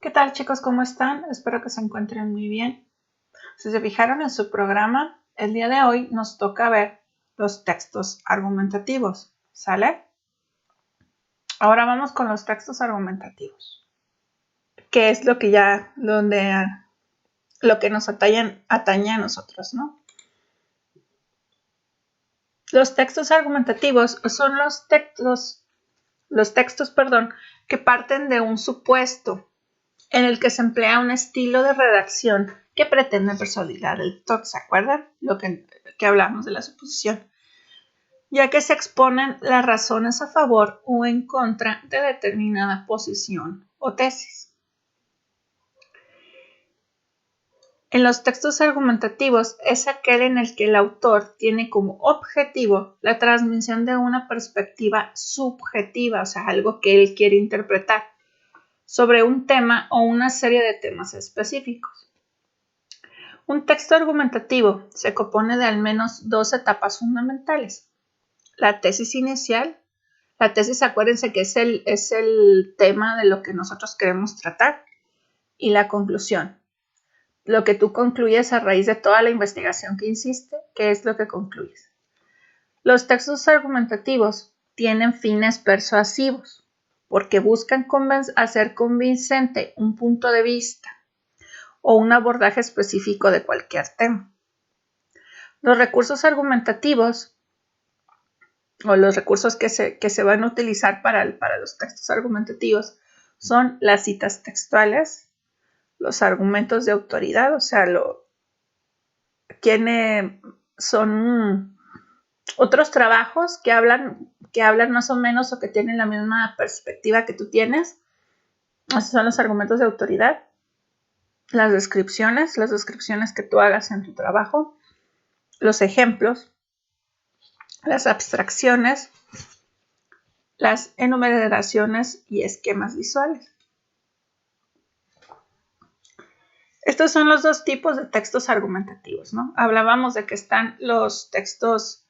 ¿Qué tal, chicos? ¿Cómo están? Espero que se encuentren muy bien. Si se fijaron en su programa, el día de hoy nos toca ver los textos argumentativos, ¿sale? Ahora vamos con los textos argumentativos, que es lo que lo que nos atañe a nosotros, ¿no? Los textos argumentativos son los textos, que parten de un supuesto en el que se emplea un estilo de redacción que pretende persuadir al lector. ¿Se acuerdan? Lo que hablamos de la suposición. Ya que se exponen las razones a favor o en contra de determinada posición o tesis. En los textos argumentativos es aquel en el que el autor tiene como objetivo la transmisión de una perspectiva subjetiva, o sea, algo que él quiere interpretar sobre un tema o una serie de temas específicos. Un texto argumentativo se compone de al menos dos etapas fundamentales. La tesis inicial. La tesis, acuérdense que es el tema de lo que nosotros queremos tratar. Y la conclusión. Lo que tú concluyes a raíz de toda la investigación que hiciste, ¿qué es lo que concluyes? Los textos argumentativos tienen fines persuasivos porque buscan hacer convincente un punto de vista o un abordaje específico de cualquier tema. Los recursos argumentativos o los recursos que se van a utilizar para los textos argumentativos son las citas textuales, los argumentos de autoridad, o sea, son otros trabajos que hablan más o menos o que tienen la misma perspectiva que tú tienes. Esos son los argumentos de autoridad. Las descripciones que tú hagas en tu trabajo, los ejemplos, las abstracciones, las enumeraciones y esquemas visuales. Estos son los dos tipos de textos argumentativos, ¿no? Hablábamos de que están los textos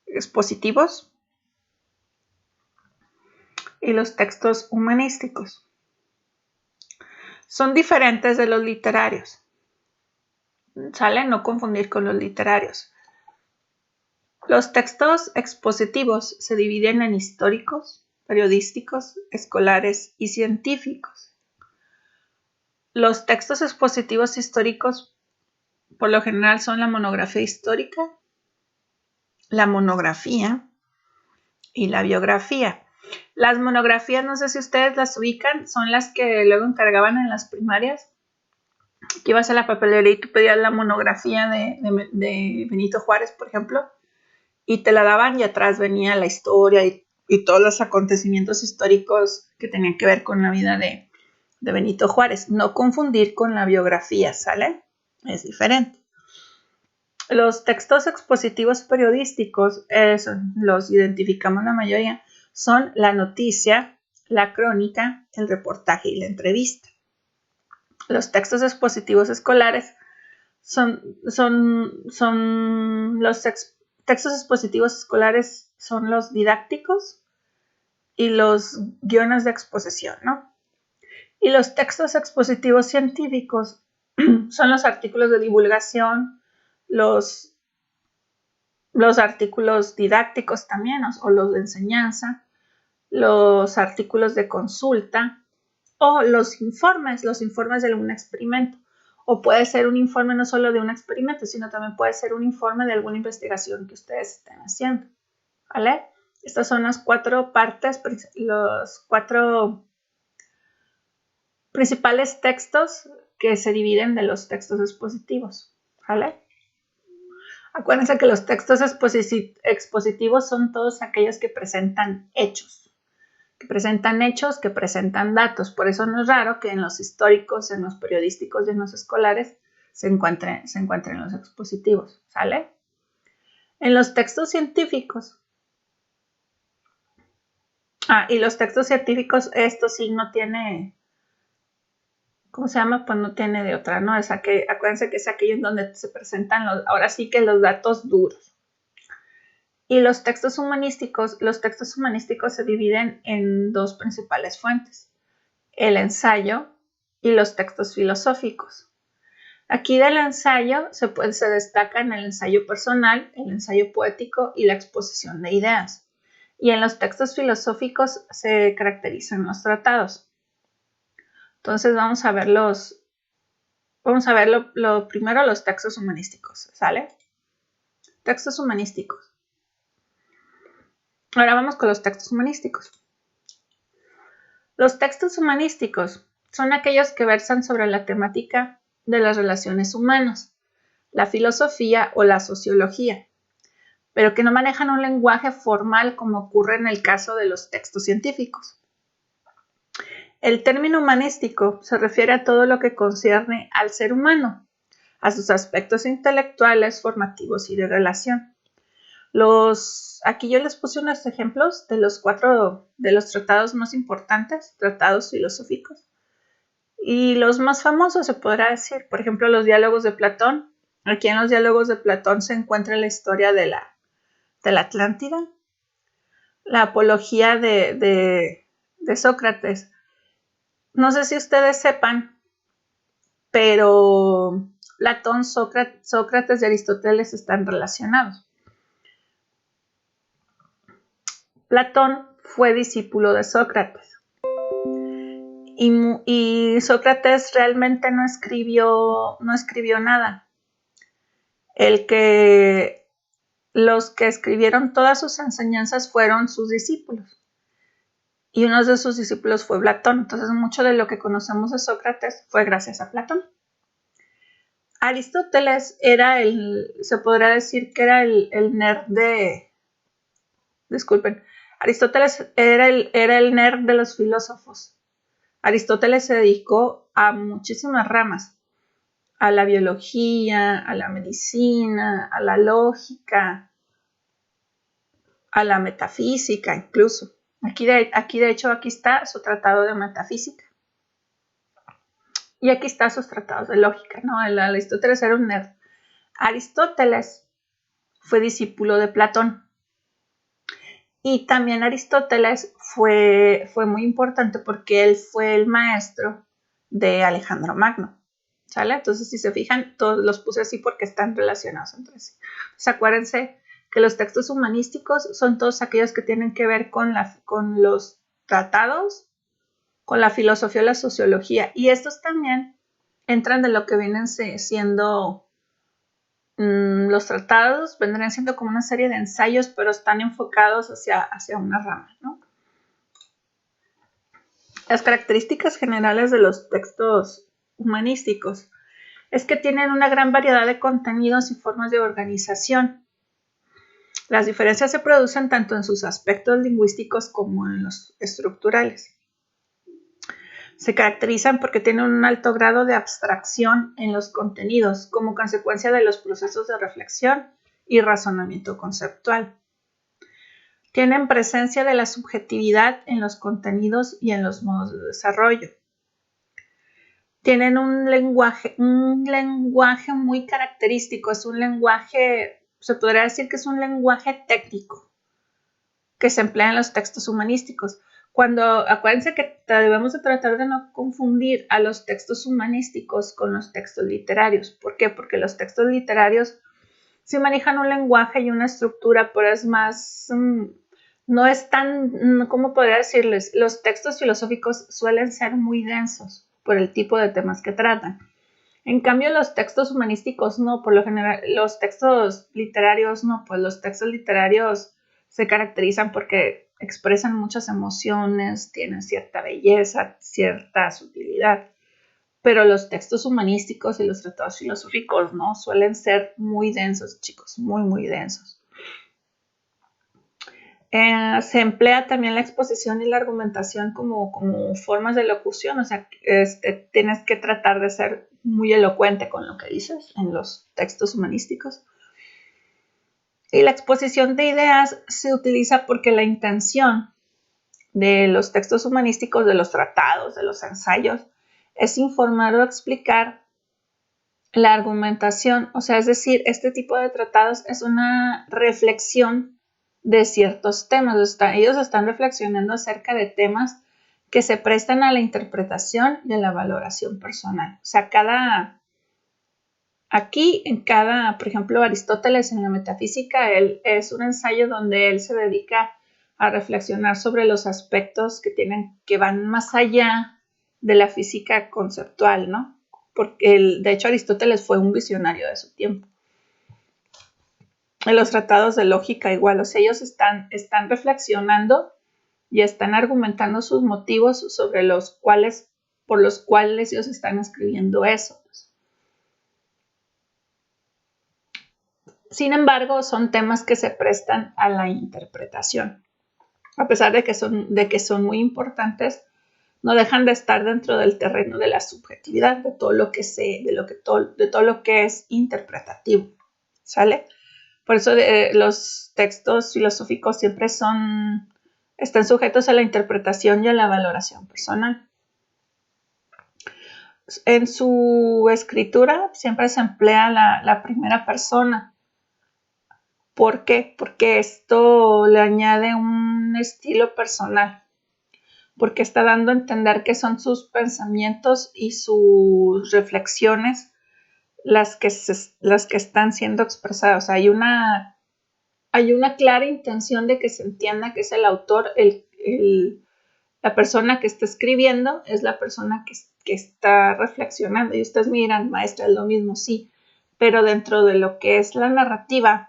expositivos y los textos humanísticos. Son diferentes de los literarios. ¿Sale? No confundir con los literarios. Los textos expositivos se dividen en históricos, periodísticos, escolares y científicos. Los textos expositivos históricos por lo general son la monografía histórica, la monografía y la biografía. Las monografías, no sé si ustedes las ubican, son las que luego encargaban en las primarias, que ibas a la papelería y tú pedías la monografía de Benito Juárez, por ejemplo, y te la daban y atrás venía la historia y todos los acontecimientos históricos que tenían que ver con la vida de Benito Juárez. No confundir con la biografía, ¿sale? Es diferente. Los textos expositivos periodísticos, los identificamos la mayoría, son la noticia, la crónica, el reportaje y la entrevista. Los textos expositivos escolares textos expositivos escolares son los didácticos y los guiones de exposición, ¿no? Y los textos expositivos científicos son los artículos de divulgación, los artículos didácticos también, o los de enseñanza, los artículos de consulta o los informes de algún experimento. O puede ser un informe no solo de un experimento, sino también puede ser un informe de alguna investigación que ustedes estén haciendo. ¿Vale? Estas son las cuatro partes, los cuatro principales textos que se dividen de los textos expositivos. ¿Vale? Acuérdense que los textos expositivos son todos aquellos que presentan hechos, que presentan datos. Por eso no es raro que en los históricos, en los periodísticos y en los escolares se encuentren los expositivos, ¿sale? En los textos científicos. Y los textos científicos, esto sí no tiene, ¿cómo se llama? Pues no tiene de otra, ¿no? Acuérdense que es aquello en donde se presentan ahora sí que los datos duros. Y los textos humanísticos se dividen en dos principales fuentes. El ensayo y los textos filosóficos. Aquí del ensayo se destacan el ensayo personal, el ensayo poético y la exposición de ideas. Y en los textos filosóficos se caracterizan los tratados. Entonces vamos a ver primero los textos humanísticos, ¿sale? Textos humanísticos. Ahora vamos con los textos humanísticos. Los textos humanísticos son aquellos que versan sobre la temática de las relaciones humanas, la filosofía o la sociología, pero que no manejan un lenguaje formal como ocurre en el caso de los textos científicos. El término humanístico se refiere a todo lo que concierne al ser humano, a sus aspectos intelectuales, formativos y de relación. Aquí yo les puse unos ejemplos de los tratados más importantes, tratados filosóficos, y los más famosos se podrá decir, por ejemplo, los diálogos de Platón. Aquí en los diálogos de Platón se encuentra la historia de la Atlántida, la apología de Sócrates. No sé si ustedes sepan, pero Platón, Sócrates y Aristóteles están relacionados. Platón fue discípulo de Sócrates y Sócrates realmente no escribió nada. Los que escribieron todas sus enseñanzas fueron sus discípulos. Y uno de sus discípulos fue Platón. Entonces, mucho de lo que conocemos de Sócrates fue gracias a Platón. Aristóteles se podría decir que era el nerd disculpen, Aristóteles era el nerd de los filósofos. Aristóteles se dedicó a muchísimas ramas, a la biología, a la medicina, a la lógica, a la metafísica incluso. Aquí de hecho, aquí está su tratado de metafísica. Y aquí están sus tratados de lógica, ¿no? Aristóteles era un nerd. Aristóteles fue discípulo de Platón. Y también Aristóteles fue muy importante porque él fue el maestro de Alejandro Magno, ¿sale? Entonces, si se fijan, todos los puse así porque están relacionados entre sí. Entonces, acuérdense que los textos humanísticos son todos aquellos que tienen que ver con los tratados, con la filosofía o la sociología. Y estos también entran de lo que vienen siendo los tratados, vendrían siendo como una serie de ensayos, pero están enfocados hacia una rama, ¿no? Las características generales de los textos humanísticos es que tienen una gran variedad de contenidos y formas de organización. Las diferencias se producen tanto en sus aspectos lingüísticos como en los estructurales. Se caracterizan porque tienen un alto grado de abstracción en los contenidos como consecuencia de los procesos de reflexión y razonamiento conceptual. Tienen presencia de la subjetividad en los contenidos y en los modos de desarrollo. Tienen un lenguaje muy característico, es un lenguaje, se podría decir que es un lenguaje técnico que se emplea en los textos humanísticos. Acuérdense que debemos de tratar de no confundir a los textos humanísticos con los textos literarios. ¿Por qué? Porque los textos literarios sí manejan un lenguaje y una estructura, pero es más, no es tan, ¿cómo podría decirles? Los textos filosóficos suelen ser muy densos por el tipo de temas que tratan. En cambio, los textos humanísticos no, por lo general, los textos literarios no, pues los textos literarios se caracterizan porque expresan muchas emociones, tienen cierta belleza, cierta sutilidad, pero los textos humanísticos y los tratados filosóficos no, suelen ser muy densos, chicos, muy, muy densos. Se emplea también la exposición y la argumentación como formas de locución, o sea, tienes que tratar de ser muy elocuente con lo que dices en los textos humanísticos. Y la exposición de ideas se utiliza porque la intención de los textos humanísticos, de los tratados, de los ensayos, es informar o explicar la argumentación, o sea, es decir, este tipo de tratados es una reflexión de ciertos temas, ellos están reflexionando acerca de temas que se prestan a la interpretación y a la valoración personal. O sea, por ejemplo, Aristóteles en la Metafísica, es un ensayo donde él se dedica a reflexionar sobre los aspectos que van más allá de la física conceptual, ¿no? Porque de hecho Aristóteles fue un visionario de su tiempo. En los tratados de lógica igual, o sea, ellos están reflexionando y están argumentando sus motivos por los cuales ellos están escribiendo eso. Sin embargo, son temas que se prestan a la interpretación. A pesar de que son muy importantes, no dejan de estar dentro del terreno de la subjetividad, de todo lo que de todo lo que es interpretativo. ¿Sale? Por eso los textos filosóficos siempre están sujetos a la interpretación y a la valoración personal. En su escritura siempre se emplea la primera persona. ¿Por qué? Porque esto le añade un estilo personal. Porque está dando a entender que son sus pensamientos y sus reflexiones las que están siendo expresadas. O sea, hay una clara intención de que se entienda que es el autor, la persona que está escribiendo es la persona que está reflexionando. Y ustedes miran, maestra, es lo mismo, sí, pero dentro de lo que es la narrativa,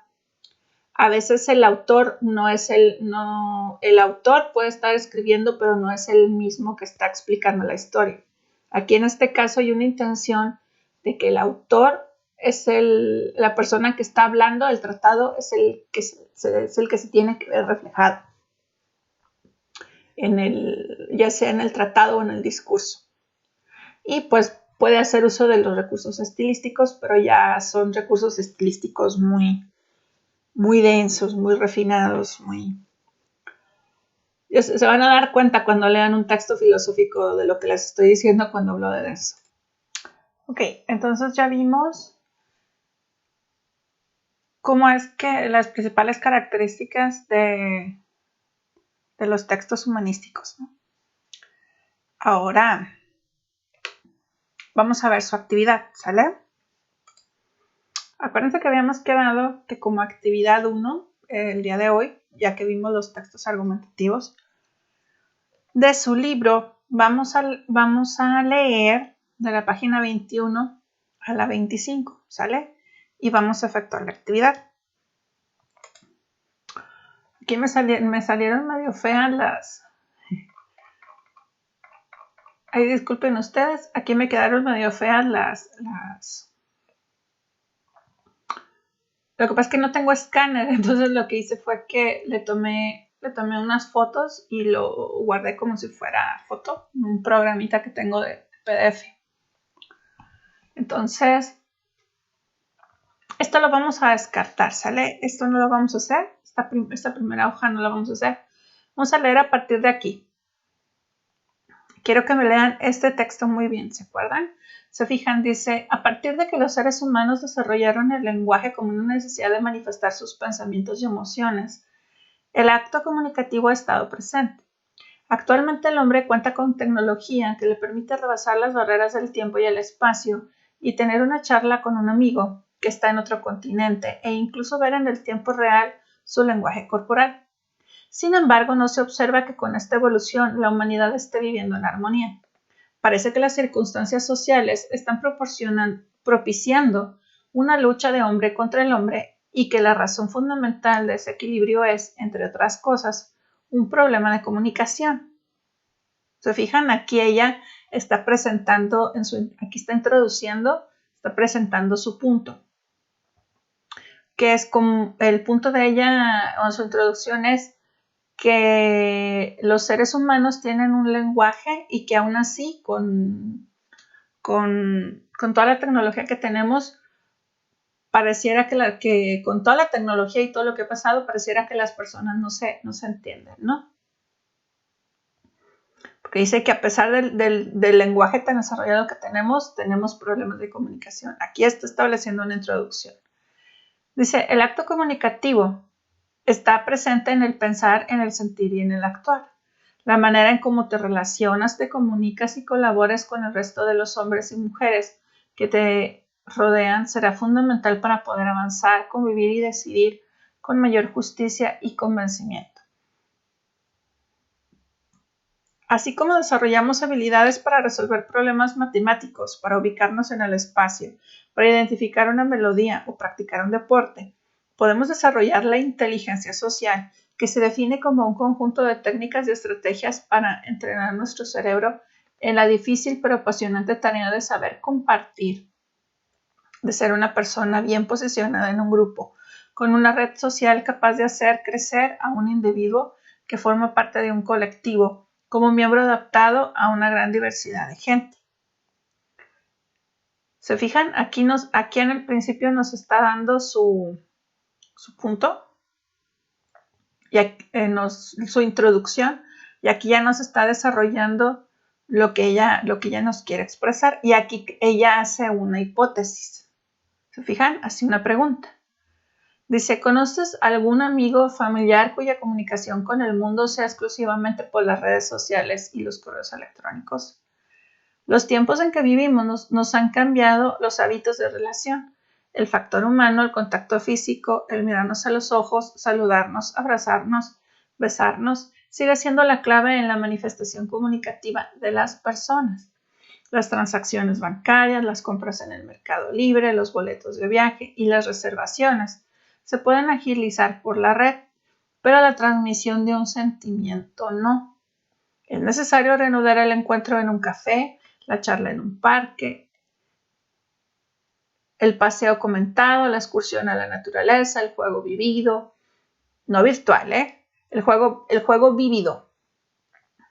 a veces el autor el autor puede estar escribiendo, pero no es el mismo que está explicando la historia. Aquí en este caso hay una intención de que el autor es la persona que está hablando, el tratado es el que se tiene que ver reflejado, ya sea en el tratado o en el discurso. Y pues puede hacer uso de los recursos estilísticos, pero ya son recursos estilísticos muy densos, muy refinados, se van a dar cuenta cuando lean un texto filosófico de lo que les estoy diciendo cuando hablo de eso. Ok, entonces ya vimos cómo es que las principales características de los textos humanísticos, ¿no? Ahora vamos a ver su actividad, ¿sale? Acuérdense que habíamos quedado que como actividad 1, el día de hoy, ya que vimos los textos argumentativos, de su libro vamos a leer de la página 21 a la 25, ¿sale? Y vamos a efectuar la actividad. Aquí me salieron medio feas las... Ay, disculpen ustedes, aquí me quedaron medio feas las... Lo que pasa es que no tengo escáner, entonces lo que hice fue que le tomé unas fotos y lo guardé como si fuera foto, un programita que tengo de PDF. Entonces, esto lo vamos a descartar, ¿sale? Esto no lo vamos a hacer, esta primera hoja no la vamos a hacer. Vamos a leer a partir de aquí. Quiero que me lean este texto muy bien, ¿se acuerdan? Se fijan, dice, a partir de que los seres humanos desarrollaron el lenguaje como una necesidad de manifestar sus pensamientos y emociones, el acto comunicativo ha estado presente. Actualmente el hombre cuenta con tecnología que le permite rebasar las barreras del tiempo y el espacio y tener una charla con un amigo que está en otro continente e incluso ver en el tiempo real su lenguaje corporal. Sin embargo, no se observa que con esta evolución la humanidad esté viviendo en armonía. Parece que las circunstancias sociales están propiciando una lucha de hombre contra el hombre y que la razón fundamental de ese equilibrio es, entre otras cosas, un problema de comunicación. ¿Se fijan? Aquí ella está presentando, aquí está introduciendo, está presentando su punto. Que es como el punto de ella, o su introducción es que los seres humanos tienen un lenguaje y que aún así con toda la tecnología que tenemos, pareciera que con toda la tecnología y todo lo que ha pasado, pareciera que las personas no se entienden, ¿no? Porque dice que a pesar del lenguaje tan desarrollado que tenemos problemas de comunicación. Aquí está estableciendo una introducción. Dice, el acto comunicativo está presente en el pensar, en el sentir y en el actuar. La manera en cómo te relacionas, te comunicas y colaboras con el resto de los hombres y mujeres que te rodean será fundamental para poder avanzar, convivir y decidir con mayor justicia y convencimiento. Así como desarrollamos habilidades para resolver problemas matemáticos, para ubicarnos en el espacio, para identificar una melodía o practicar un deporte, podemos desarrollar la inteligencia social, que se define como un conjunto de técnicas y estrategias para entrenar nuestro cerebro en la difícil pero apasionante tarea de saber compartir, de ser una persona bien posicionada en un grupo, con una red social capaz de hacer crecer a un individuo que forma parte de un colectivo, como miembro adaptado a una gran diversidad de gente. ¿Se fijan? Aquí en el principio nos está dando su punto, su introducción, y aquí ya nos está desarrollando lo que ella nos quiere expresar, y aquí ella hace una hipótesis. ¿Se fijan? Hace una pregunta. Dice, ¿conoces algún amigo o familiar cuya comunicación con el mundo sea exclusivamente por las redes sociales y los correos electrónicos? Los tiempos en que vivimos nos han cambiado los hábitos de relación. El factor humano, el contacto físico, el mirarnos a los ojos, saludarnos, abrazarnos, besarnos, sigue siendo la clave en la manifestación comunicativa de las personas. Las transacciones bancarias, las compras en el mercado libre, los boletos de viaje y las reservaciones se pueden agilizar por la red, pero la transmisión de un sentimiento no. Es necesario reanudar el encuentro en un café, la charla en un parque, el paseo comentado, la excursión a la naturaleza, el juego vivido, no virtual, el juego vivido.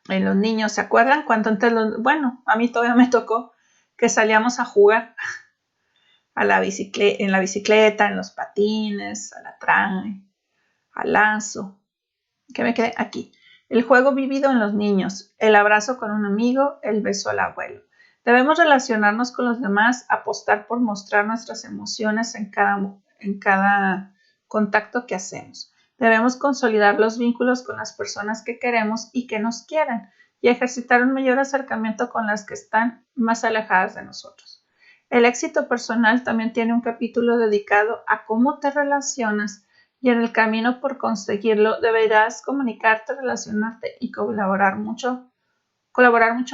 En los niños, ¿se acuerdan? Cuando antes, a mí todavía me tocó que salíamos a jugar en la bicicleta, en los patines, a la trae, al lazo. ¿Qué me quedé? Aquí. El juego vivido en los niños, el abrazo con un amigo, el beso al abuelo. Debemos relacionarnos con los demás, apostar por mostrar nuestras emociones en cada contacto que hacemos. Debemos consolidar los vínculos con las personas que queremos y que nos quieren y ejercitar un mayor acercamiento con las que están más alejadas de nosotros. El éxito personal también tiene un capítulo dedicado a cómo te relacionas y en el camino por conseguirlo deberás comunicarte, relacionarte y colaborar mucho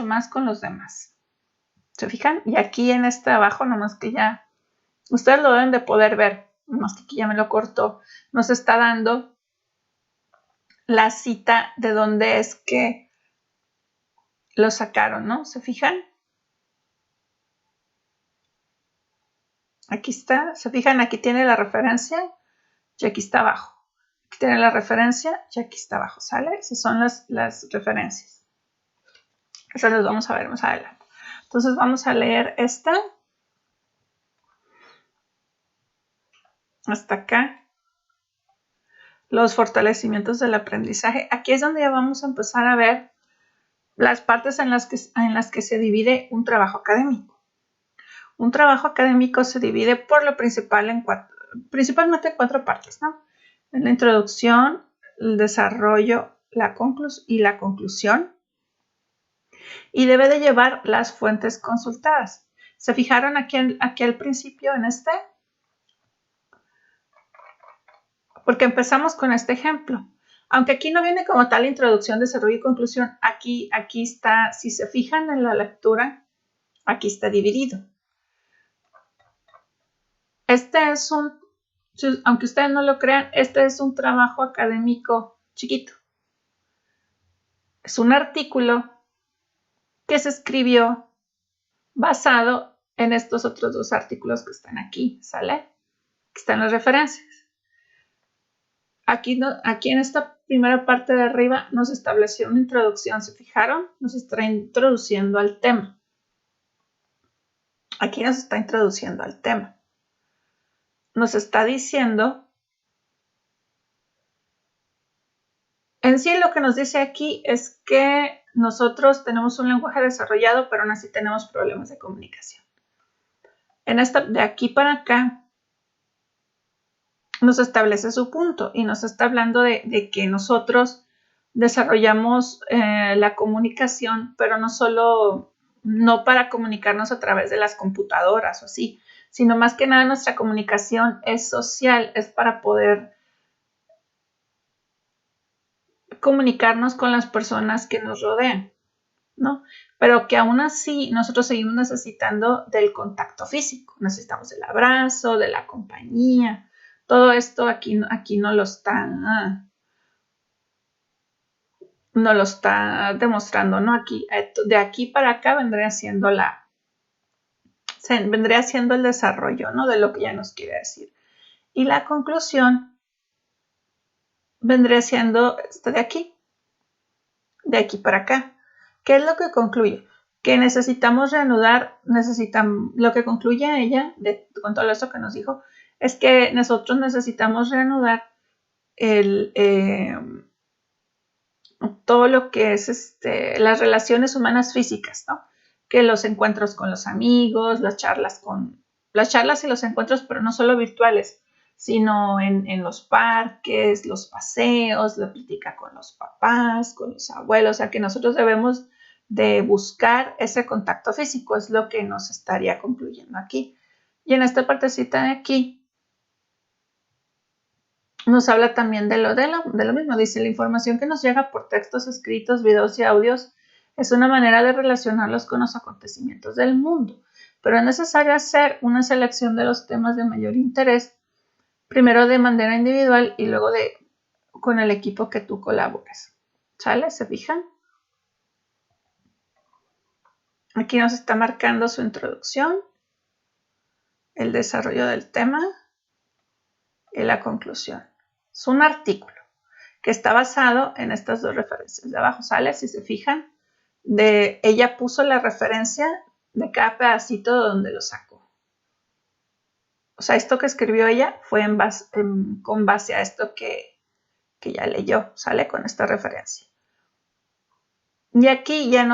más con los demás. ¿Se fijan? Y aquí en este abajo, nomás que ya, ustedes lo deben de poder ver, nomás que aquí ya me lo cortó, nos está dando la cita de dónde es que lo sacaron, ¿no? ¿Se fijan? Aquí está, ¿se fijan? Aquí tiene la referencia y aquí está abajo. Aquí tiene la referencia y aquí está abajo, ¿sale? Esas son las referencias. Esas las vamos a ver más adelante. Entonces vamos a leer esta. Hasta acá. Los fortalecimientos del aprendizaje. Aquí es donde ya vamos a empezar a ver las partes en las que se divide un trabajo académico. Un trabajo académico se divide por lo principal principalmente en 4 partes, ¿no? En la introducción, el desarrollo, la conclusión. Y debe de llevar las fuentes consultadas. ¿Se fijaron aquí al principio en este? Porque empezamos con este ejemplo. Aunque aquí no viene como tal introducción, desarrollo y conclusión, aquí está, si se fijan en la lectura, aquí está dividido. Aunque ustedes no lo crean, este es un trabajo académico chiquito. Es un artículo que se escribió basado en estos otros 2 artículos que están aquí, ¿sale? Aquí están las referencias. Aquí en esta primera parte de arriba nos estableció una introducción, ¿se fijaron? Nos está introduciendo al tema. Aquí nos está introduciendo al tema. Nos está diciendo, en sí lo que nos dice aquí es que nosotros tenemos un lenguaje desarrollado, pero aún así tenemos problemas de comunicación. De aquí para acá, nos establece su punto y nos está hablando de que nosotros desarrollamos la comunicación, pero no para comunicarnos a través de las computadoras o así, sino más que nada nuestra comunicación es social, es para poder comunicarnos con las personas que nos rodean, ¿no? Pero que aún así nosotros seguimos necesitando del contacto físico, necesitamos del abrazo, de la compañía, todo esto aquí no lo está demostrando, ¿no? Aquí, de aquí para acá vendría siendo el desarrollo, ¿no? De lo que ya nos quiere decir. Y la conclusión vendría siendo esto de aquí para acá. ¿Qué es lo que concluye? Que necesitamos reanudar, lo que concluye ella, con todo esto que nos dijo, es que nosotros necesitamos reanudar todo lo que es las relaciones humanas físicas, ¿no? Que los encuentros con los amigos, las charlas y los encuentros, pero no solo virtuales, sino en los parques, los paseos, la plática con los papás, con los abuelos, o sea que nosotros debemos de buscar ese contacto físico, es lo que nos estaría concluyendo aquí. Y en esta partecita de aquí nos habla también de lo mismo, dice, la información que nos llega por textos escritos, videos y audios es una manera de relacionarlos con los acontecimientos del mundo, pero es necesario hacer una selección de los temas de mayor interés, primero de manera individual y luego con el equipo que tú colabores. ¿Sale? ¿Se fijan? Aquí nos está marcando su introducción, el desarrollo del tema y la conclusión. Es un artículo que está basado en estas dos referencias. De abajo sale, si se fijan, ella puso la referencia de cada pedacito de donde lo sacó. O sea, esto que escribió ella fue con base a esto que ya leyó, sale con esta referencia. Y aquí ya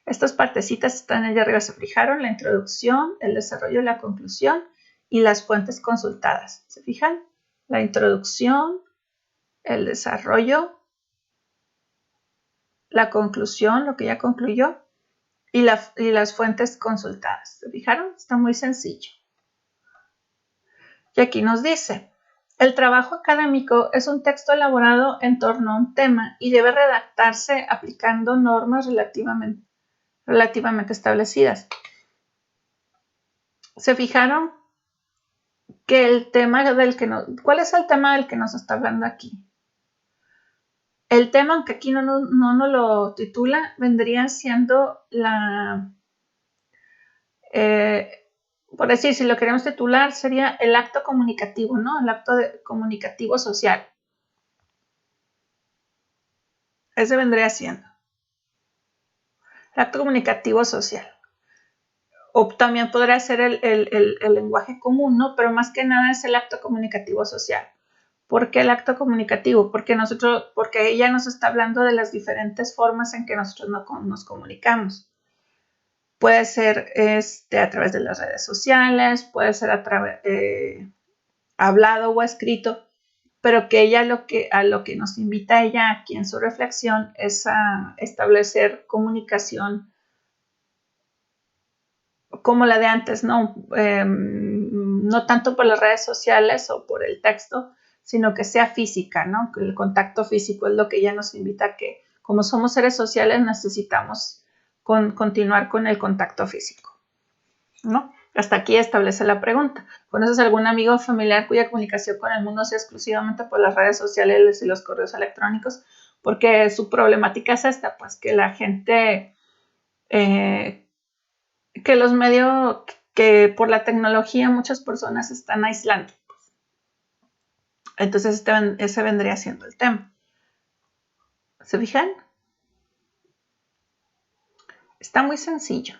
estas partecitas están allá arriba, se fijaron, la introducción, el desarrollo y la conclusión y las fuentes consultadas. ¿Se fijan? La introducción, el desarrollo, la conclusión, lo que ya concluyó, y las fuentes consultadas. ¿Se fijaron? Está muy sencillo. Y aquí nos dice, el trabajo académico es un texto elaborado en torno a un tema y debe redactarse aplicando normas relativamente establecidas. ¿Se fijaron que ¿cuál es el tema del que nos está hablando aquí? El tema, aunque aquí no lo titula, vendría siendo por decir, si lo queremos titular, sería el acto comunicativo, ¿no? El acto comunicativo social. Ese vendría siendo el acto comunicativo social. O también podría ser el lenguaje común, ¿no? Pero más que nada es el acto comunicativo social. ¿Por qué el acto comunicativo? Porque ella nos está hablando de las diferentes formas en que nosotros nos comunicamos. Puede ser a través de las redes sociales, puede ser hablado o escrito, pero que ella a lo que nos invita ella aquí en su reflexión es a establecer comunicación como la de antes, ¿no? No tanto por las redes sociales o por el texto, sino que sea física, ¿no? Que el contacto físico es lo que ella nos invita a que, como somos seres sociales, necesitamos continuar con el contacto físico, ¿no? Hasta aquí establece la pregunta. ¿Conoces algún amigo o familiar cuya comunicación con el mundo sea exclusivamente por las redes sociales y los correos electrónicos? Porque su problemática es esta, pues que la gente, que los medios, que por la tecnología muchas personas están aislando. Entonces ese vendría siendo el tema. ¿Se fijan? Está muy sencillo.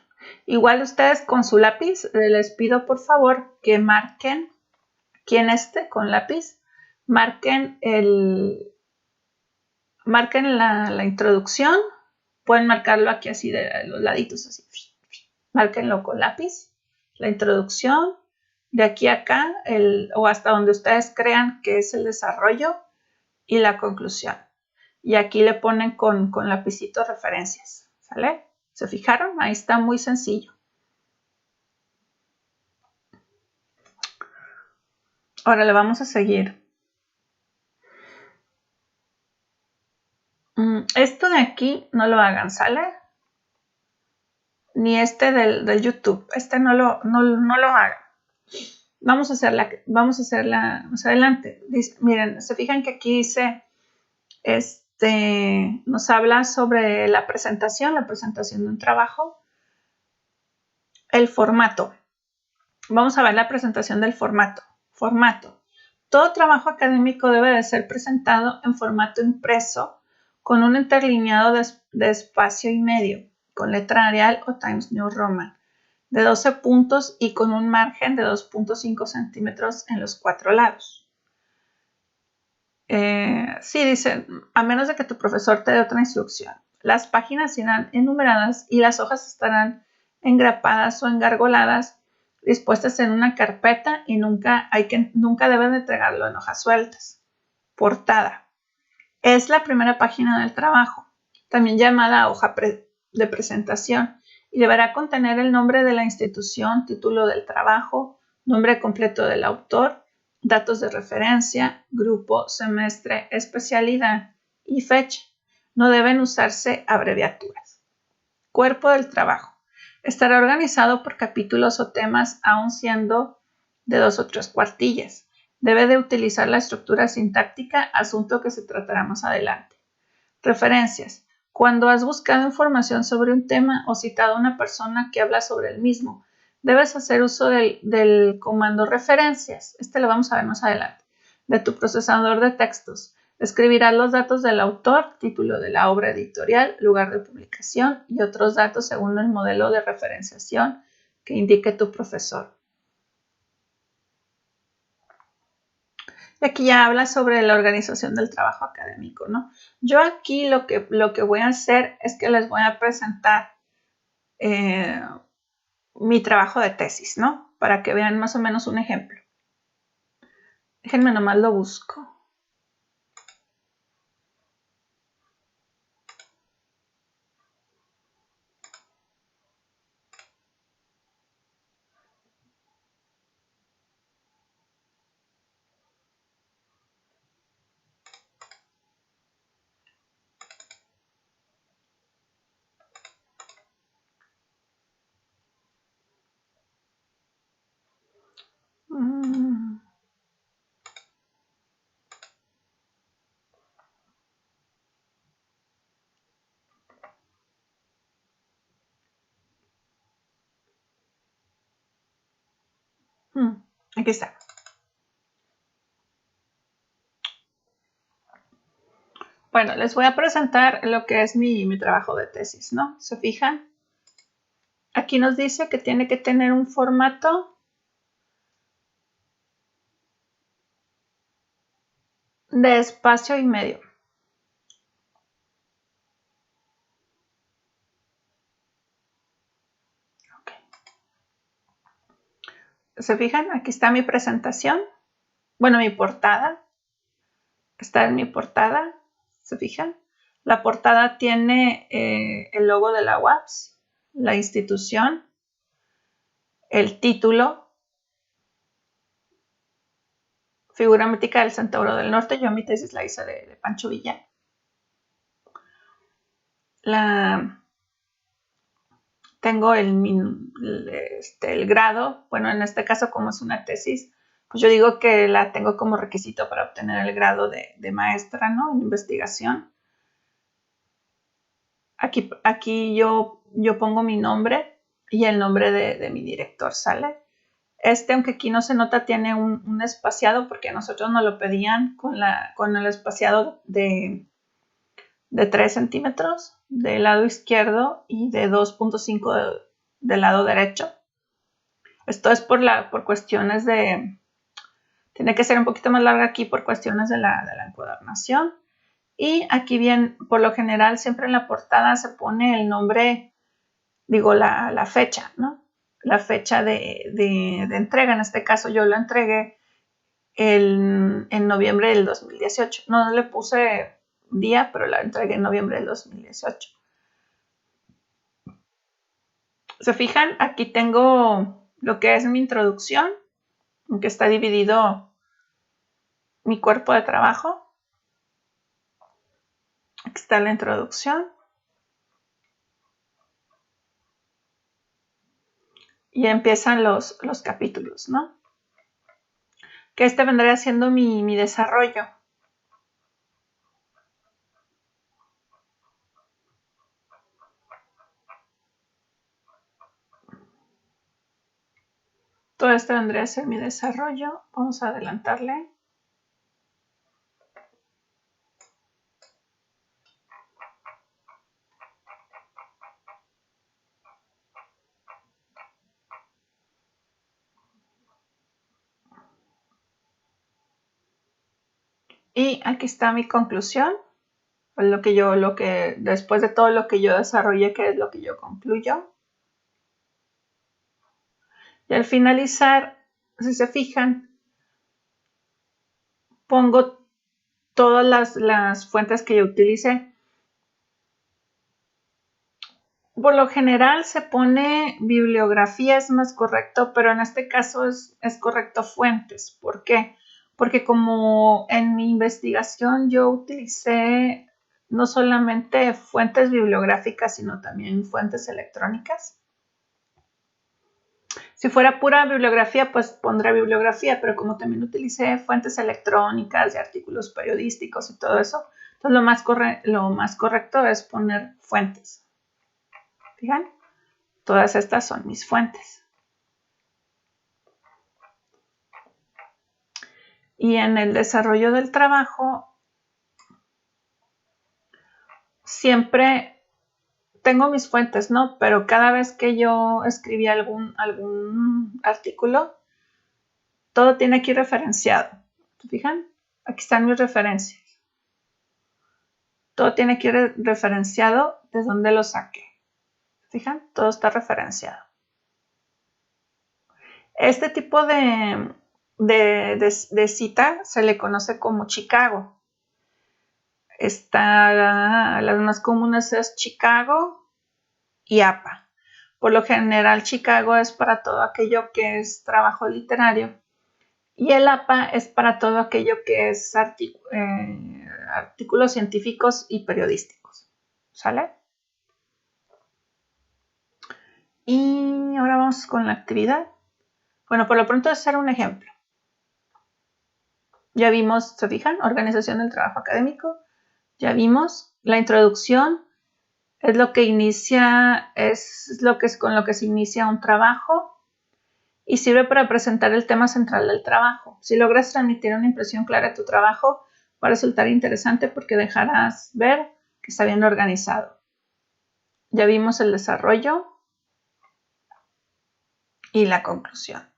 Igual ustedes con su lápiz, les pido por favor que marquen aquí con lápiz, marquen la introducción, pueden marcarlo aquí así de los laditos, así, márquenlo con lápiz, la introducción, de aquí a acá, o hasta donde ustedes crean que es el desarrollo, y la conclusión. Y aquí le ponen con lapicito referencias, ¿sale? ¿Se fijaron? Ahí está muy sencillo. Ahora le vamos a seguir. Esto de aquí no lo hagan, ¿sale? Ni este del YouTube. Este no lo hagan. Vamos a hacerla más adelante. Miren, se fijan que aquí dice, nos habla sobre la presentación de un trabajo. El formato. Vamos a ver la presentación del formato. Formato. Todo trabajo académico debe de ser presentado en formato impreso con un interlineado de espacio y medio, con letra Arial o Times New Roman, de 12 puntos y con un margen de 2.5 centímetros en los 4 lados. Sí, dice, a menos de que tu profesor te dé otra instrucción. Las páginas irán enumeradas y las hojas estarán engrapadas o engargoladas, dispuestas en una carpeta y nunca deben entregarlo en hojas sueltas. Portada. Es la primera página del trabajo, también llamada hoja de presentación, y deberá contener el nombre de la institución, título del trabajo, nombre completo del autor, datos de referencia, grupo, semestre, especialidad y fecha. No deben usarse abreviaturas. Cuerpo del trabajo. Estará organizado por capítulos o temas, aun siendo de 2 o 3 cuartillas. Debe de utilizar la estructura sintáctica, asunto que se tratará más adelante. Referencias. Cuando has buscado información sobre un tema o citado a una persona que habla sobre el mismo, debes hacer uso del comando referencias. Lo vamos a ver más adelante. De tu procesador de textos. Escribirás los datos del autor, título de la obra editorial, lugar de publicación y otros datos según el modelo de referenciación que indique tu profesor. Y aquí ya habla sobre la organización del trabajo académico, ¿no? Yo aquí lo que voy a hacer es que les voy a presentar mi trabajo de tesis, ¿no? Para que vean más o menos un ejemplo. Déjenme nomás lo busco. Aquí está. Bueno, les voy a presentar lo que es mi trabajo de tesis, ¿no? ¿Se fijan? Aquí nos dice que tiene que tener un formato de espacio y medio. Okay. ¿Se fijan? Aquí está mi presentación. Bueno, mi portada. Está en mi portada. ¿Se fijan? La portada tiene el logo de la UAPS, la institución, el título, figura mítica del Centauro del Norte. Yo mi tesis la hice de Pancho Villa. Tengo el grado. Bueno, en este caso, como es una tesis, pues yo digo que la tengo como requisito para obtener el grado de maestra, ¿no? En investigación. Aquí yo pongo mi nombre y el nombre de mi director, ¿sale? Aunque aquí no se nota, tiene un espaciado porque a nosotros nos lo pedían con el espaciado de 3 centímetros del lado izquierdo y de 2.5 del lado derecho. Esto es por cuestiones de... Tiene que ser un poquito más larga aquí por cuestiones de la encuadernación. Y aquí bien, por lo general, siempre en la portada se pone el nombre, digo, la fecha, ¿no? La fecha de entrega. En este caso yo lo entregué en noviembre del 2018. No le puse día, pero la entregué en noviembre del 2018. ¿Se fijan? Aquí tengo lo que es mi introducción, en que está dividido mi cuerpo de trabajo. Aquí está la introducción. Y empiezan los capítulos, ¿no? Que este vendría siendo mi desarrollo. Todo esto vendría a ser mi desarrollo. Vamos a adelantarle. Y aquí está mi conclusión. Después de todo lo que yo desarrollé, que es lo que yo concluyo. Y al finalizar, si se fijan, pongo todas las fuentes que yo utilicé. Por lo general se pone bibliografía, es más correcto, pero en este caso es correcto fuentes. ¿Por qué? Porque como en mi investigación yo utilicé no solamente fuentes bibliográficas, sino también fuentes electrónicas. Si fuera pura bibliografía, pues pondré bibliografía, pero como también utilicé fuentes electrónicas de artículos periodísticos y todo eso, entonces lo más correcto es poner fuentes. ¿Fijan? Todas estas son mis fuentes. Y en el desarrollo del trabajo, siempre tengo mis fuentes, ¿no? Pero cada vez que yo escribí algún artículo, todo tiene aquí referenciado. ¿Se fijan? Aquí están mis referencias. Todo tiene aquí referenciado de dónde lo saqué. ¿Se fijan? Todo está referenciado. Este tipo de cita se le conoce como Chicago. Las más comunes es Chicago y APA. Por lo general, Chicago es para todo aquello que es trabajo literario y el APA es para todo aquello que es artículos científicos y periodísticos. ¿Sale? Y ahora vamos con la actividad. Bueno, por lo pronto es hacer un ejemplo. Ya vimos, ¿se fijan? Organización del trabajo académico. Ya vimos la introducción. Es lo que inicia, con lo que se inicia un trabajo y sirve para presentar el tema central del trabajo. Si logras transmitir una impresión clara de tu trabajo, va a resultar interesante porque dejarás ver que está bien organizado. Ya vimos el desarrollo y la conclusión.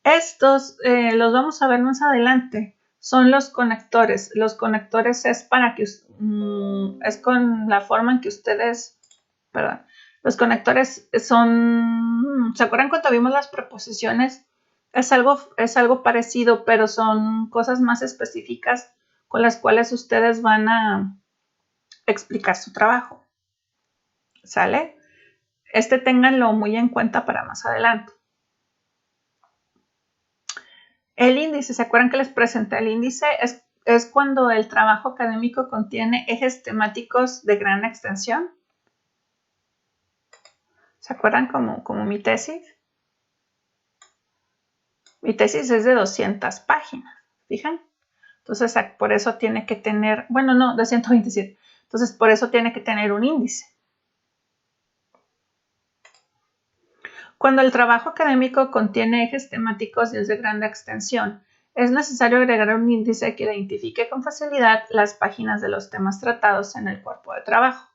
Estos los vamos a ver más adelante. Son los conectores. Los conectores es con la forma en que ustedes, perdón, los conectores son, ¿se acuerdan cuando vimos las preposiciones? Es algo parecido, pero son cosas más específicas con las cuales ustedes van a explicar su trabajo. ¿Sale? Ténganlo muy en cuenta para más adelante. El índice, ¿se acuerdan que les presenté el índice? Es cuando el trabajo académico contiene ejes temáticos de gran extensión. ¿Se acuerdan como mi tesis? Mi tesis es de 200 páginas, ¿fijan? Entonces, por eso tiene que tener, bueno, no, de 127. Entonces, por eso tiene que tener un índice. Cuando el trabajo académico contiene ejes temáticos y es de gran extensión, es necesario agregar un índice que identifique con facilidad las páginas de los temas tratados en el cuerpo de trabajo.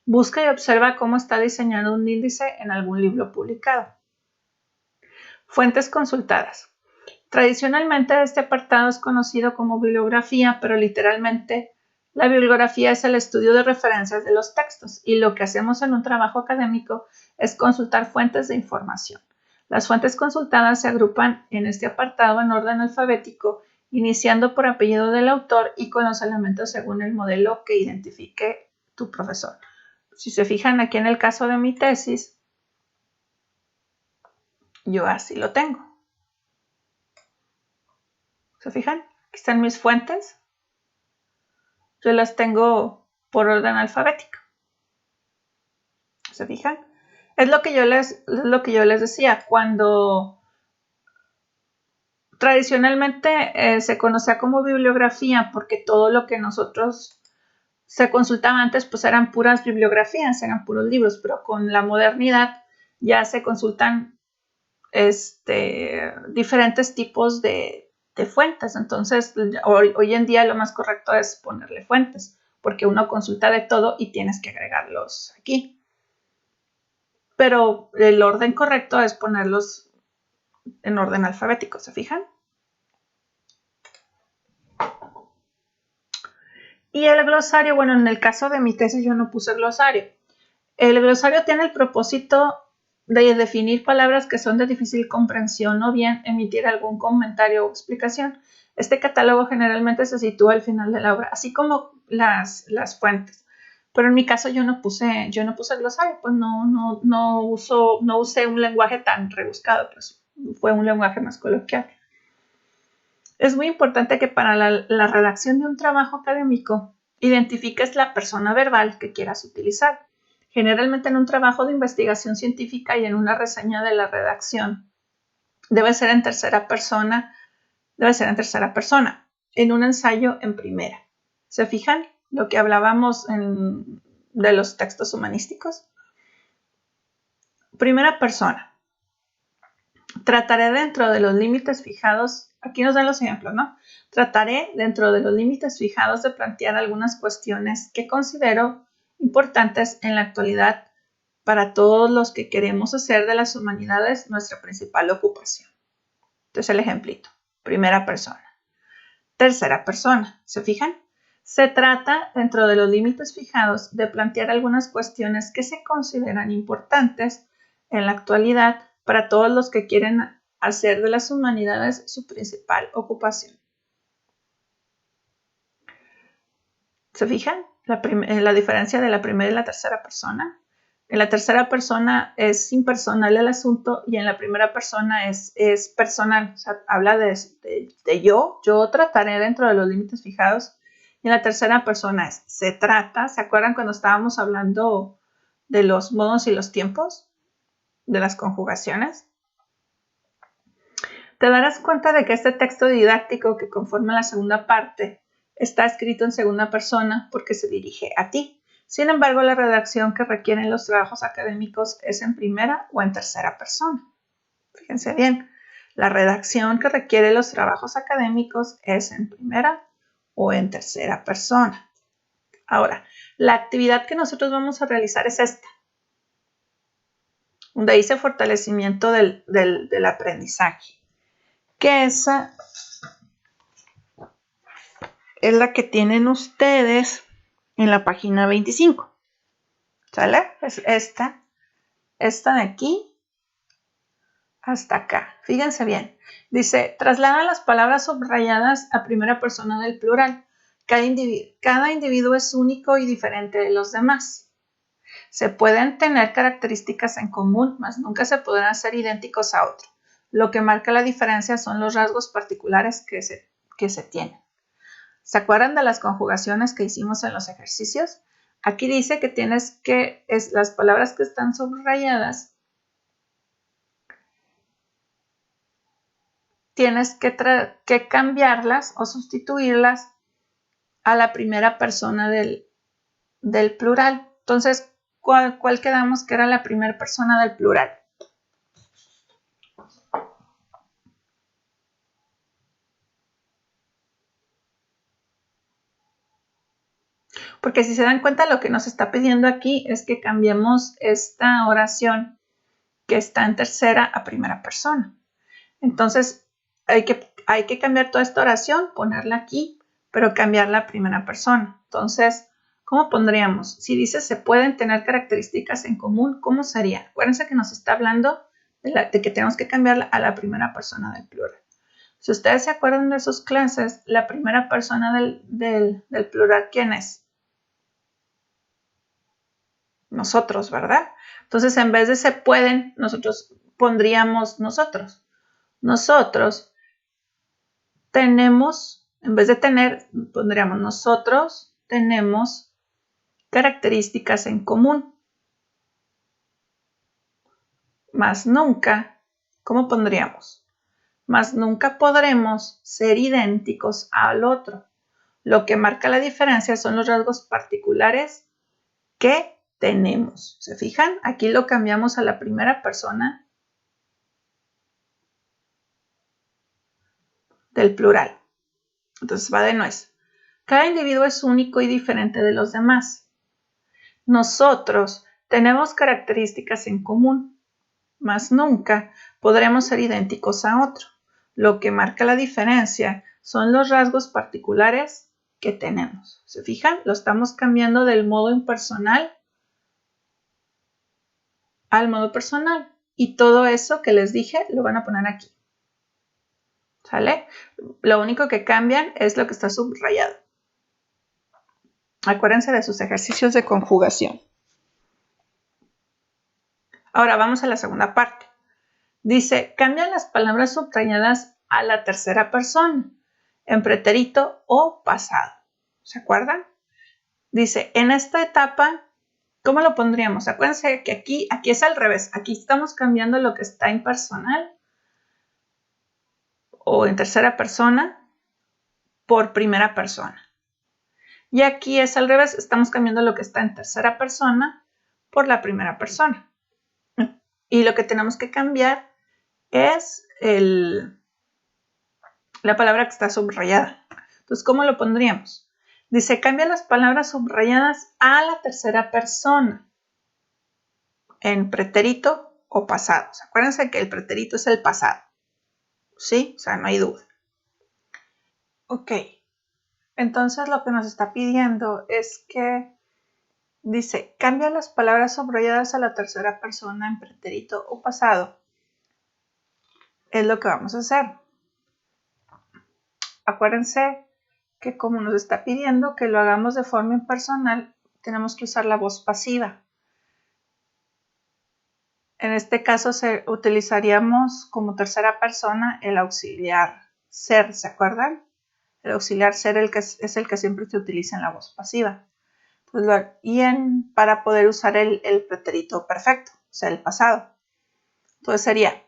Busca y observa cómo está diseñado un índice en algún libro publicado. Fuentes consultadas. Tradicionalmente este apartado es conocido como bibliografía, pero literalmente la bibliografía es el estudio de referencias de los textos y lo que hacemos en un trabajo académico es consultar fuentes de información. Las fuentes consultadas se agrupan en este apartado en orden alfabético, iniciando por apellido del autor y con los elementos según el modelo que identifique tu profesor. Si se fijan aquí en el caso de mi tesis, yo así lo tengo. ¿Se fijan? Aquí están mis fuentes. Yo las tengo por orden alfabético. ¿Se fijan? Es lo que yo les decía. Cuando tradicionalmente se conocía como bibliografía, porque todo lo que nosotros se consultaba antes, pues eran puras bibliografías, eran puros libros, pero con la modernidad ya se consultan diferentes tipos de fuentes. Entonces, hoy en día lo más correcto es ponerle fuentes, porque uno consulta de todo y tienes que agregarlos aquí. Pero el orden correcto es ponerlos en orden alfabético, ¿se fijan? Y el glosario, bueno, en el caso de mi tesis yo no puse glosario. El glosario tiene el propósito de definir palabras que son de difícil comprensión o bien emitir algún comentario o explicación. Este catálogo generalmente se sitúa al final de la obra, así como las fuentes. Pero en mi caso yo no puse glosario, pues no usé un lenguaje tan rebuscado, pues fue un lenguaje más coloquial. Es muy importante que para la redacción de un trabajo académico identifiques la persona verbal que quieras utilizar. Generalmente en un trabajo de investigación científica y en una reseña de la redacción debe ser en tercera persona, en un ensayo en primera. ¿Se fijan lo que hablábamos de los textos humanísticos? Primera persona. Trataré dentro de los límites fijados, aquí nos dan los ejemplos, ¿no? Trataré dentro de los límites fijados de plantear algunas cuestiones que considero importantes en la actualidad para todos los que queremos hacer de las humanidades nuestra principal ocupación. Entonces el ejemplito, primera persona. Tercera persona, ¿se fijan? Se trata, dentro de los límites fijados, de plantear algunas cuestiones que se consideran importantes en la actualidad para todos los que quieren hacer de las humanidades su principal ocupación. ¿Se fijan la diferencia de la primera y la tercera persona? En la tercera persona es impersonal el asunto y en la primera persona es personal. O sea, habla de yo trataré dentro de los límites fijados. Y en la tercera persona es se trata. ¿Se acuerdan cuando estábamos hablando de los modos y los tiempos? De las conjugaciones. Te darás cuenta de que este texto didáctico que conforma la segunda parte está escrito en segunda persona porque se dirige a ti. Sin embargo, la redacción que requieren los trabajos académicos es en primera o en tercera persona. Fíjense bien, la redacción que requiere los trabajos académicos es en primera o en tercera persona. Ahora, la actividad que nosotros vamos a realizar es esta, donde dice fortalecimiento del aprendizaje, que esa es la que tienen ustedes en la página 25. ¿Sale? Es esta de aquí hasta acá. Fíjense bien. Dice, traslada las palabras subrayadas a primera persona del plural. Cada individuo es único y diferente de los demás. Se pueden tener características en común, mas nunca se podrán ser idénticos a otro. Lo que marca la diferencia son los rasgos particulares que se tienen. ¿Se acuerdan de las conjugaciones que hicimos en los ejercicios? Aquí dice que las palabras que están subrayadas, tienes que cambiarlas o sustituirlas a la primera persona del plural. Entonces, ¿cuál quedamos que era la primera persona del plural? Porque si se dan cuenta, lo que nos está pidiendo aquí es que cambiemos esta oración que está en tercera a primera persona. Entonces, hay que cambiar toda esta oración, ponerla aquí, pero cambiarla a primera persona. Entonces, ¿cómo pondríamos? Si dice se pueden tener características en común, ¿cómo sería? Acuérdense que nos está hablando de que tenemos que cambiarla a la primera persona del plural. Si ustedes se acuerdan de sus clases, la primera persona del plural, ¿quién es? Nosotros, ¿verdad? Entonces, en vez de se pueden, nosotros pondríamos nosotros. Nosotros tenemos, en vez de tener, pondríamos nosotros tenemos características en común. Más nunca, ¿cómo pondríamos? Más nunca podremos ser idénticos al otro. Lo que marca la diferencia son los rasgos particulares que tenemos. ¿Se fijan? Aquí lo cambiamos a la primera persona del plural. Entonces va de nuez. Cada individuo es único y diferente de los demás. Nosotros tenemos características en común, mas nunca podremos ser idénticos a otro. Lo que marca la diferencia son los rasgos particulares que tenemos. ¿Se fijan? Lo estamos cambiando del modo impersonal al modo personal. Y todo eso que les dije lo van a poner aquí. ¿Sale? Lo único que cambian es lo que está subrayado. Acuérdense de sus ejercicios de conjugación. Ahora vamos a la segunda parte. Dice, cambian las palabras subrayadas a la tercera persona, en pretérito o pasado. ¿Se acuerdan? Dice, en esta etapa, ¿cómo lo pondríamos? Acuérdense que aquí es al revés. Aquí estamos cambiando lo que está impersonal o en tercera persona por primera persona. Y aquí es al revés. Estamos cambiando lo que está en tercera persona por la primera persona. Y lo que tenemos que cambiar es la palabra que está subrayada. Entonces, ¿cómo lo pondríamos? Dice, cambia las palabras subrayadas a la tercera persona en pretérito o pasado. Acuérdense que el pretérito es el pasado. ¿Sí? O sea, no hay duda. Ok. Entonces, lo que nos está pidiendo es que dice, cambia las palabras subrayadas a la tercera persona en pretérito o pasado. Es lo que vamos a hacer. Acuérdense que como nos está pidiendo que lo hagamos de forma impersonal, tenemos que usar la voz pasiva. En este caso utilizaríamos como tercera persona el auxiliar ser, ¿se acuerdan? El auxiliar ser es el que siempre se utiliza en la voz pasiva. Para poder usar el pretérito perfecto, o sea, el pasado. Entonces sería,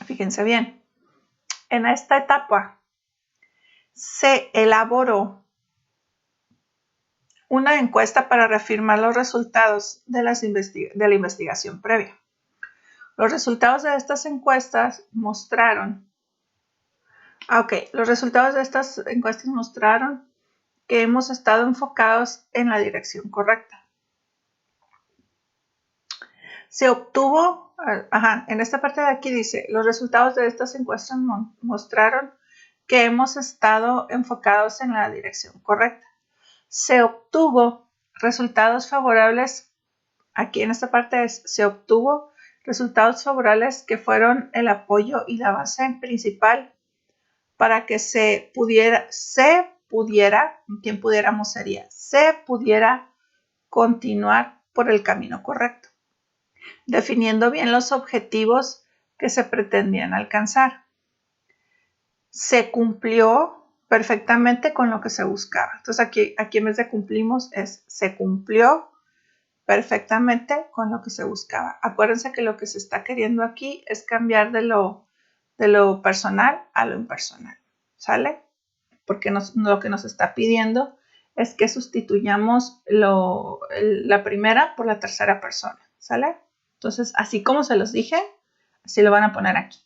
fíjense bien, en esta etapa se elaboró una encuesta para reafirmar los resultados de la investigación previa. Los resultados de estas encuestas mostraron que hemos estado enfocados en la dirección correcta. Se obtuvo, en esta parte de aquí dice, los resultados de estas encuestas mostraron que hemos estado enfocados en la dirección correcta. Se obtuvo resultados favorables, aquí en esta parte se obtuvo resultados favorables que fueron el apoyo y la base principal para que se pudiera continuar por el camino correcto, definiendo bien los objetivos que se pretendían alcanzar. Se cumplió perfectamente con lo que se buscaba. Entonces aquí en vez de cumplimos se cumplió perfectamente con lo que se buscaba. Acuérdense que lo que se está queriendo aquí es cambiar de lo personal a lo impersonal. ¿Sale? Porque lo que nos está pidiendo es que sustituyamos la primera por la tercera persona. ¿Sale? Entonces, así como se los dije, así lo van a poner aquí.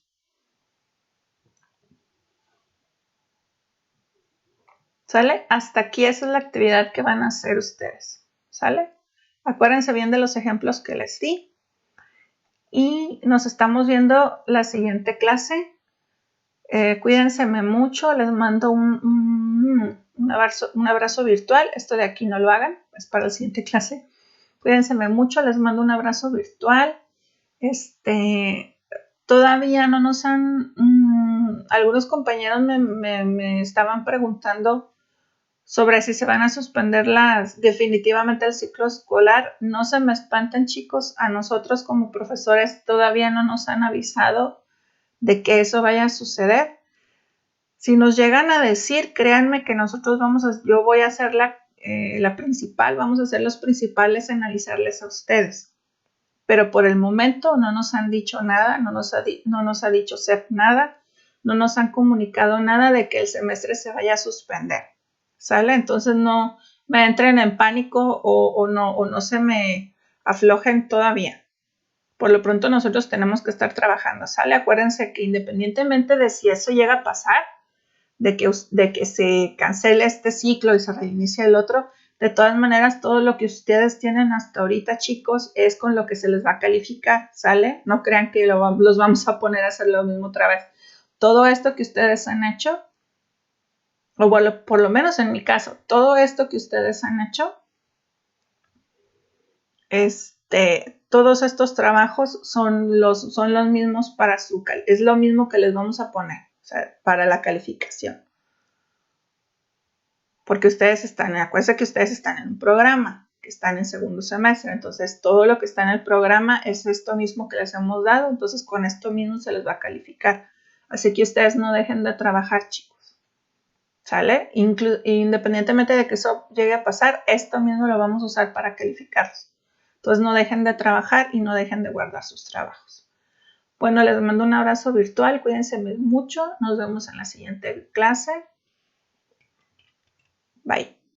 ¿Sale? Hasta aquí esa es la actividad que van a hacer ustedes. ¿Sale? Acuérdense bien de los ejemplos que les di. Y nos estamos viendo la siguiente clase. Cuídense mucho. Les mando un abrazo virtual. Esto de aquí no lo hagan. Es para la siguiente clase. Cuídense mucho. Les mando un abrazo virtual. Todavía no nos han, algunos compañeros me estaban preguntando sobre si se van a suspender definitivamente el ciclo escolar. No se me espanten, chicos, a nosotros como profesores todavía no nos han avisado de que eso vaya a suceder. Si nos llegan a decir, créanme que yo voy a ser la principal, vamos a ser los principales en avisarles a ustedes. Pero por el momento no nos han dicho nada, no nos ha dicho CEP nada, no nos han comunicado nada de que el semestre se vaya a suspender, ¿sale? Entonces no me entren en pánico o no se me aflojen todavía. Por lo pronto nosotros tenemos que estar trabajando, ¿sale? Acuérdense que independientemente de si eso llega a pasar, de que se cancele este ciclo y se reinicie el otro, de todas maneras, todo lo que ustedes tienen hasta ahorita, chicos, es con lo que se les va a calificar, ¿sale? No crean que los vamos a poner a hacer lo mismo otra vez. Todo esto que ustedes han hecho, o bueno, por lo menos en mi caso, todo esto que ustedes han hecho, todos estos trabajos son los mismos es lo mismo que les vamos a poner, o sea, para la calificación. Porque acuérdense que ustedes están en un programa, que están en segundo semestre, entonces todo lo que está en el programa es esto mismo que les hemos dado, entonces con esto mismo se les va a calificar. Así que ustedes no dejen de trabajar, chicos, ¿sale? Independientemente de que eso llegue a pasar, esto mismo lo vamos a usar para calificarlos. Entonces no dejen de trabajar y no dejen de guardar sus trabajos. Bueno, les mando un abrazo virtual, cuídense mucho, nos vemos en la siguiente clase. Bye.